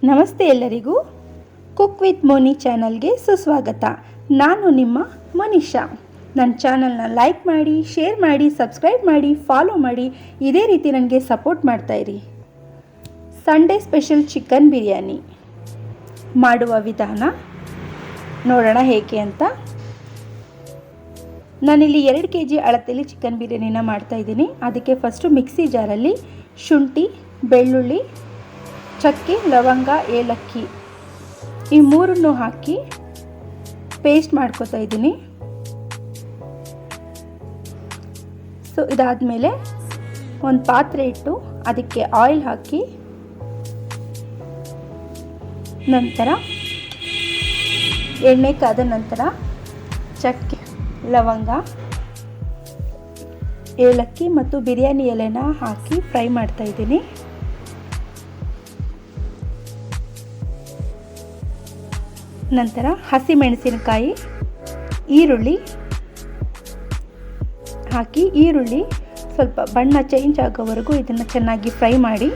ನಮಸ್ತೆ ಎಲ್ಲರಿಗೂ. Cook with Moni ಚಾನಲ್ಗೆ ಸುಸ್ವಾಗತ. ನಾನು ನಿಮ್ಮ ಮನಿಷಾ. ನನ್ನ ಚಾನಲ್ನ ಲೈಕ್ ಮಾಡಿ, ಶೇರ್ ಮಾಡಿ, ಸಬ್ಸ್ಕ್ರೈಬ್ ಮಾಡಿ, ಫಾಲೋ ಮಾಡಿ. ಇದೇ ರೀತಿ ನನಗೆ ಸಪೋರ್ಟ್ ಮಾಡ್ತಾಯಿರಿ. ಸಂಡೇ ಸ್ಪೆಷಲ್ ಚಿಕನ್ ಬಿರಿಯಾನಿ ಮಾಡುವ ವಿಧಾನ ನೋಡೋಣ ಹೇಗೆ ಅಂತ. ನಾನಿಲ್ಲಿ 2 kg ಅಳತೆಯಲ್ಲಿ ಚಿಕನ್ ಬಿರಿಯಾನಿನ ಮಾಡ್ತಾಯಿದ್ದೀನಿ. ಅದಕ್ಕೆ ಫಸ್ಟು ಮಿಕ್ಸಿ ಜಾರಲ್ಲಿ ಶುಂಠಿ, ಬೆಳ್ಳುಳ್ಳಿ, ಚಕ್ಕೆ, ಲವಂಗ, ಏಲಕ್ಕಿ ಈ ಮೂರನ್ನು ಹಾಕಿ ಪೇಸ್ಟ್ ಮಾಡ್ಕೊತಾ ಇದ್ದೀನಿ. ಸೊ ಇದಾದಮೇಲೆ ಒಂದು ಪಾತ್ರೆ ಇಟ್ಟು ಅದಕ್ಕೆ ಆಯಿಲ್ ಹಾಕಿ, ನಂತರ ಎಣ್ಣೆ ಕಾದ ನಂತರ ಚಕ್ಕೆ, ಲವಂಗ, ಏಲಕ್ಕಿ ಮತ್ತು ಬಿರಿಯಾನಿ ಎಲೆನ ಹಾಕಿ ಫ್ರೈ ಮಾಡ್ತಾ ಇದ್ದೀನಿ. ನಂತರ ಹಸಿಮೆಣಸಿನಕಾಯಿ, ಈರುಳ್ಳಿ ಹಾಕಿ, ಈರುಳ್ಳಿ ಸ್ವಲ್ಪ ಬಣ್ಣ ಚೇಂಜ್ ಆಗೋವರೆಗೂ ಇದನ್ನು ಚೆನ್ನಾಗಿ ಫ್ರೈ ಮಾಡಿ.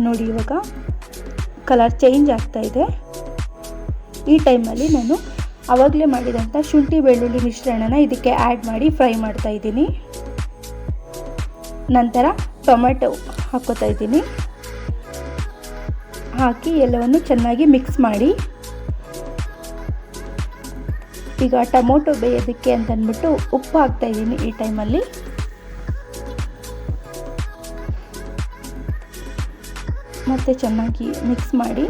ನೋಡಿ ಇವಾಗ ಕಲರ್ ಚೇಂಜ್ ಆಗ್ತಾ ಇದೆ. ಈ ಟೈಮಲ್ಲಿ ನಾನು ಆವಾಗಲೇ ಮಾಡಿದಂಥ ಶುಂಠಿ ಬೆಳ್ಳುಳ್ಳಿ ಮಿಶ್ರಣನ ಇದಕ್ಕೆ ಆ್ಯಡ್ ಮಾಡಿ ಫ್ರೈ ಮಾಡ್ತಾ ಇದ್ದೀನಿ. ನಂತರ ಟೊಮೆಟೊ ಹಾಕೋತಾ ಇದ್ದೀನಿ. ಹಾಕಿ ಎಲ್ಲವನ್ನು ಚೆನ್ನಾಗಿ ಮಿಕ್ಸ್ ಮಾಡಿ. ಈಗ ಟೊಮೊಟೊ ಬೇಯೋದಕ್ಕೆ ಅಂತಂದ್ಬಿಟ್ಟು ಉಪ್ಪು ಹಾಕ್ತಾ ಇದ್ದೀನಿ ಈ ಟೈಮಲ್ಲಿ. ಮತ್ತೆ ಚೆನ್ನಾಗಿ ಮಿಕ್ಸ್ ಮಾಡಿ.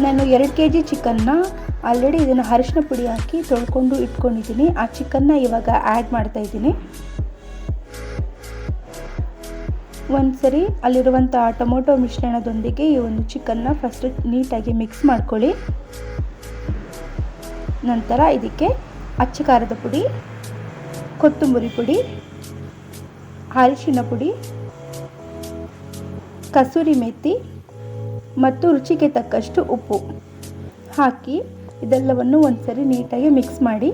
ನಾನು 2 kg ಚಿಕನ್ನ ಆಲ್ರೆಡಿ ಇದನ್ನು ಅರಿಶಿನ ಪುಡಿ ಹಾಕಿ ತೊಳ್ಕೊಂಡು ಇಟ್ಕೊಂಡಿದ್ದೀನಿ. ಆ ಚಿಕನ್ನ ಇವಾಗ ಆ್ಯಡ್ ಮಾಡ್ತಾ ಇದ್ದೀನಿ. ಒಂದ್ಸರಿ ಅಲ್ಲಿರುವಂಥ ಟೊಮೊಟೊ ಮಿಶ್ರಣದೊಂದಿಗೆ ಈ ಒಂದು ಚಿಕನ್ನ ಫಸ್ಟ್ ನೀಟಾಗಿ ಮಿಕ್ಸ್ ಮಾಡ್ಕೊಳ್ಳಿ. ನಂತರ ಇದಕ್ಕೆ ಅಚ್ಚ ಖಾರದ ಪುಡಿ, ಕೊತ್ತಂಬರಿ ಪುಡಿ, ಅರಿಶಿನ ಪುಡಿ, ಕಸೂರಿ ಮೆಥಿ ಮತ್ತು ರುಚಿಗೆ ತಕ್ಕಷ್ಟು ಉಪ್ಪು ಹಾಕಿ ಇದೆಲ್ಲವನ್ನು ಒಂದ್ಸರಿ ನೀಟಾಗಿ ಮಿಕ್ಸ್ ಮಾಡಿ.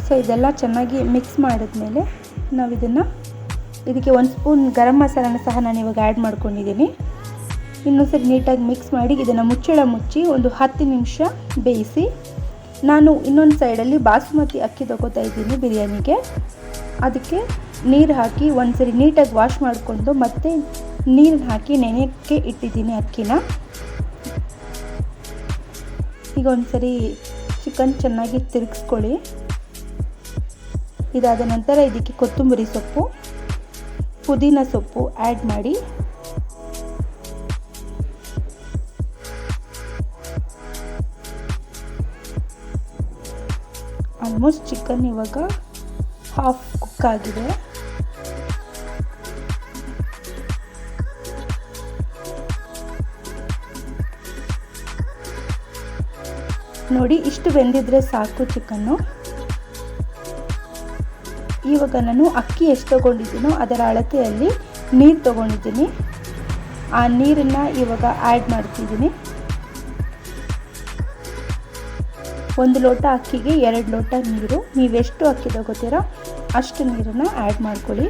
ಸೊ ಇದೆಲ್ಲ ಚೆನ್ನಾಗಿ ಮಿಕ್ಸ್ ಮಾಡಿದ್ಮೇಲೆ ನಾವು ಇದಕ್ಕೆ 1 ಸ್ಪೂನ್ ಗರಂ ಮಸಾಲನ ಸಹ ನಾನು ಇವಾಗ ಆ್ಯಡ್ ಮಾಡ್ಕೊಂಡಿದ್ದೀನಿ. ಇನ್ನೊಂದ್ಸರಿ ನೀಟಾಗಿ ಮಿಕ್ಸ್ ಮಾಡಿ ಇದನ್ನು ಮುಚ್ಚಿ ಒಂದು 10 ನಿಮಿಷ ಬೇಯಿಸಿ. ನಾನು ಇನ್ನೊಂದು ಸೈಡಲ್ಲಿ ಬಾಸುಮತಿ ಅಕ್ಕಿ ತಗೋತಾ ಇದ್ದೀನಿ ಬಿರಿಯಾನಿಗೆ. ಅದಕ್ಕೆ ನೀರು ಹಾಕಿ ಒಂದ್ಸರಿ ನೀಟಾಗಿ ವಾಶ್ ಮಾಡಿಕೊಂಡು ಮತ್ತೆ ನೀರನ್ನು ಹಾಕಿ ನೆನೆಯೋಕ್ಕೆ ಇಟ್ಟಿದ್ದೀನಿ ಅಕ್ಕಿನ. ಈಗ ಒಂದ್ಸರಿ ಚಿಕನ್ ಚೆನ್ನಾಗಿ ತಿರುಗಿಸ್ಕೊಳ್ಳಿ. ಇದಾದ ನಂತರ ಇದಕ್ಕೆ ಕೊತ್ತಂಬರಿ ಸೊಪ್ಪು, ಪುದೀನ ಸೊಪ್ಪು ಆ್ಯಡ್ ಮಾಡಿ. ಆಲ್ಮೋಸ್ಟ್ ಚಿಕನ್ ಇವಾಗ ಹಾಫ್ ಕುಕ್ ಆಗಿದೆ. ನೋಡಿ ಇಷ್ಟು ಬೆಂದಿದ್ರೆ ಸಾಕು ಚಿಕನ್ನು. ಇವಾಗ ನಾನು ಅಕ್ಕಿ ಎಷ್ಟು ತೊಗೊಂಡಿದ್ದೀನೋ ಅದರ ಅಳತೆಯಲ್ಲಿ ನೀರು ತೊಗೊಂಡಿದ್ದೀನಿ. ಆ ನೀರನ್ನು ಇವಾಗ ಆ್ಯಡ್ ಮಾಡ್ತಿದ್ದೀನಿ. 1 ಲೋಟ ಅಕ್ಕಿಗೆ 2 ಲೋಟ ನೀರು. ನೀವೆಷ್ಟು ಅಕ್ಕಿ ತಗೋತೀರೋ ಅಷ್ಟು ನೀರನ್ನು ಆ್ಯಡ್ ಮಾಡ್ಕೊಳ್ಳಿ.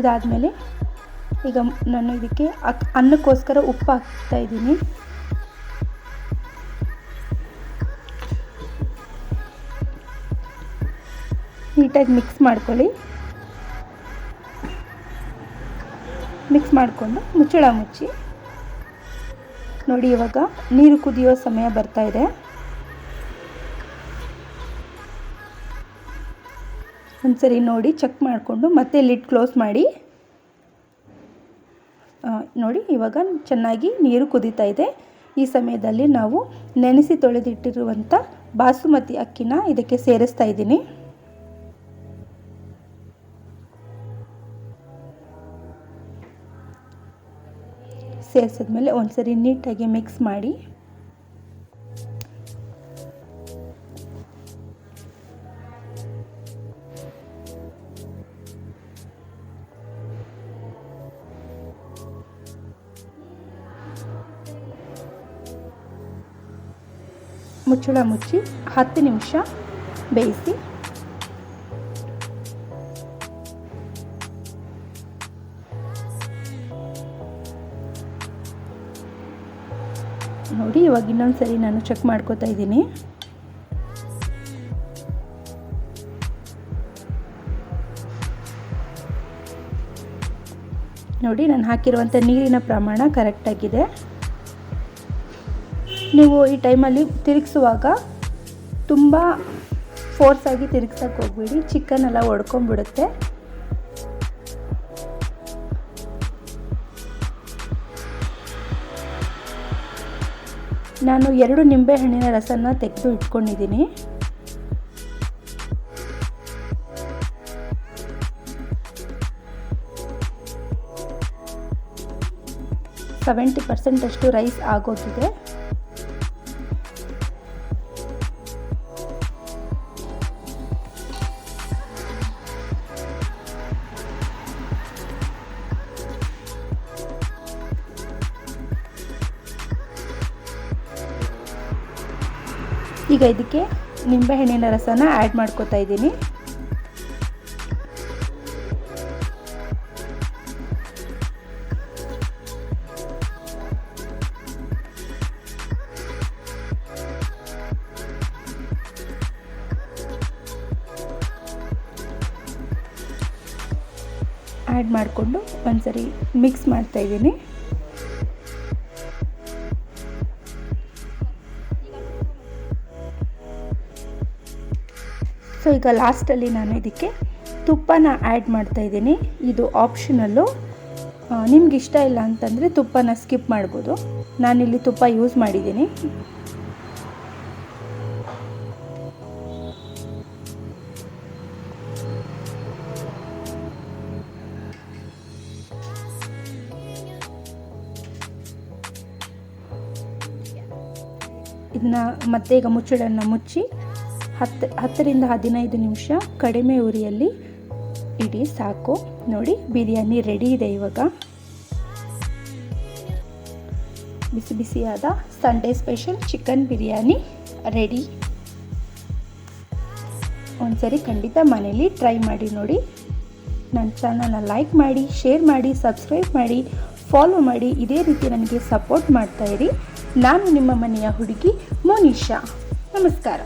ಇದಾದಮೇಲೆ ಈಗ ನಾನು ಇದಕ್ಕೆ ಅನ್ನಕ್ಕೋಸ್ಕರ ಉಪ್ಪು ಹಾಕ್ತಾ ಇದ್ದೀನಿ. ನೀಟಾಗಿ ಮಿಕ್ಸ್ ಮಾಡ್ಕೊಳ್ಳಿ. ಮಿಕ್ಸ್ ಮಾಡಿಕೊಂಡು ಮುಚ್ಚಳ ಮುಚ್ಚಿ. ನೋಡಿ ಇವಾಗ ನೀರು ಕುದಿಯೋ ಸಮಯ ಬರ್ತಾ ಇದೆ. ಒಂದ್ಸರಿ ನೋಡಿ ಚೆಕ್ ಮಾಡಿಕೊಂಡು ಮತ್ತೆ ಲಿಡ್ ಕ್ಲೋಸ್ ಮಾಡಿ. ನೋಡಿ ಇವಾಗ ಚೆನ್ನಾಗಿ ನೀರು ಕುದೀತಾ ಇದೆ. ಈ ಸಮಯದಲ್ಲಿ ನಾವು ನೆನೆಸಿ ತೊಳೆದಿಟ್ಟಿರುವಂಥ ಬಾಸುಮತಿ ಅಕ್ಕಿನ ಇದಕ್ಕೆ ಸೇರಿಸ್ತಾ ಇದ್ದೀನಿ. ಸೇರಿಸಿದ್ಮೇಲೆ ಒಂದ್ಸರಿ ನೀಟಾಗಿ ಮಿಕ್ಸ್ ಮಾಡಿ ಮುಚ್ಚಳ ಮುಚ್ಚಿ 10 ನಿಮಿಷ ಬೇಯಿಸಿ. ನೋಡಿ ಇವಾಗ ಇನ್ನೊಂದು ಸರಿ ನಾನು ಚೆಕ್ ಮಾಡ್ಕೋತಾ ಇದ್ದೀನಿ. ನೋಡಿ ನಾನು ಹಾಕಿರುವಂಥ ನೀರಿನ ಪ್ರಮಾಣ ಕರೆಕ್ಟಾಗಿದೆ. ನೀವು ಈ ಟೈಮಲ್ಲಿ ತಿರುಗಿಸುವಾಗ ತುಂಬ ಫೋರ್ಸಾಗಿ ತಿರುಗ್ಸೋಕ್ಕೆ ಹೋಗ್ಬೇಡಿ, ಚಿಕನ್ ಎಲ್ಲ ಒಡ್ಕೊಂಡ್ಬಿಡುತ್ತೆ. ನಾನು 2 ನಿಂಬೆಹಣ್ಣಿನ ರಸನ ತೆಗೆದು ಇಟ್ಕೊಂಡಿದ್ದೀನಿ. ಸೆವೆಂಟಿ ಪರ್ಸೆಂಟ್ ಅಷ್ಟು ರೈಸ್ ಆಗೋಗಿದೆ. ಈಗ ಇದಕ್ಕೆ ನಿಂಬೆಹಣ್ಣಿನ ರಸನ ಆ್ಯಡ್ ಮಾಡ್ಕೋತಾ ಇದ್ದೀನಿ. ಆ್ಯಡ್ ಮಾಡಿಕೊಂಡು ಒಂದ್ಸರಿ ಮಿಕ್ಸ್ ಮಾಡ್ತಾ ಇದ್ದೀನಿ. ಸೊ ಈಗ ಲಾಸ್ಟಲ್ಲಿ ನಾನು ಇದಕ್ಕೆ ತುಪ್ಪನ ಆ್ಯಡ್ ಮಾಡ್ತಾ ಇದ್ದೀನಿ. ಇದು ಆಪ್ಷನಲ್ಲು, ನಿಮ್ಗೆ ಇಷ್ಟ ಇಲ್ಲ ಅಂತಂದರೆ ತುಪ್ಪನ ಸ್ಕಿಪ್ ಮಾಡ್ಬೋದು. ನಾನಿಲ್ಲಿ ತುಪ್ಪ ಯೂಸ್ ಮಾಡಿದ್ದೀನಿ. ಇದನ್ನ ಮತ್ತೆ ಈಗ ಮುಚ್ಚಳನ್ನು ಮುಚ್ಚಿ 10 ರಿಂದ 15 ನಿಮಿಷ ಕಡಿಮೆ ಉರಿಯಲ್ಲಿ ಇಡಿ, ಸಾಕು. ನೋಡಿ ಬಿರಿಯಾನಿ ರೆಡಿ ಇದೆ. ಇವಾಗ ಬಿಸಿ ಬಿಸಿಯಾದ Sunday special chicken biryani ready. ಒಂದ್ಸರಿ ಖಂಡಿತ ಮನೇಲಿ ಟ್ರೈ ಮಾಡಿ ನೋಡಿ. ನನ್ನ ಚಾನಲ್ನ ಲೈಕ್ ಮಾಡಿ, ಶೇರ್ ಮಾಡಿ, ಸಬ್ಸ್ಕ್ರೈಬ್ ಮಾಡಿ, ಫಾಲೋ ಮಾಡಿ. ಇದೇ ರೀತಿ ನನಗೆ ಸಪೋರ್ಟ್ ಮಾಡ್ತಾಯಿರಿ. ನಾನು ನಿಮ್ಮ ಮನೆಯ ಹುಡುಗಿ ಮೋನಿಶಾ. ನಮಸ್ಕಾರ.